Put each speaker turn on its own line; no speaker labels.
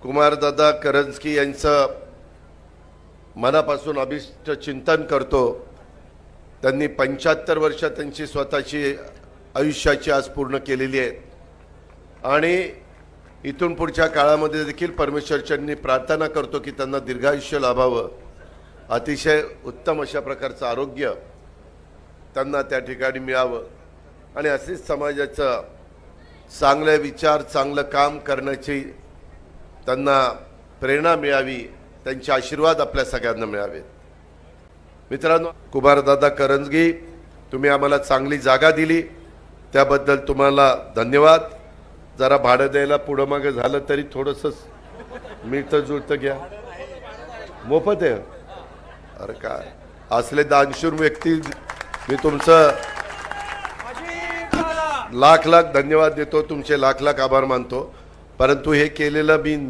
कुमारदादा करंजकी यांचं मनापासून अभिष्ट चिंतन करतो। त्यांनी 75 वर्ष त्यांची स्वतःची आयुष्याची आज पूर्ण केलेली आहेत आणि इथून पुढच्या काळामध्ये देखील परमेश्वरचरणी प्रार्थना करतो की त्यांना दीर्घायुष्य लाभावं, अतिशय उत्तम अशा प्रकारचं आरोग्य त्यांना त्या ठिकाणी मिळावं आणि असेच समाजाचं चांगले विचार चांगलं काम करण्याची त्यांना प्रेरणा मिळावी, त्यांचे आशीर्वाद आपल्या सगळ्यांना मिळावेत। मित्रांनो, कुमारदादा करंजगी, तुम्ही आम्हाला चांगली जागा दिली त्याबद्दल तुम्हाला धन्यवाद। जरा भाडं द्यायला पुढं मागं झालं तरी थोडंसं मिळतं जुळतं घ्या, मोफत आहे। अरे काय असले दानशूर व्यक्ती, मी तुमचं लाख लाख धन्यवाद देतो, तुमचे लाख लाख आभार मानतो। परंतु हे केलेलं मी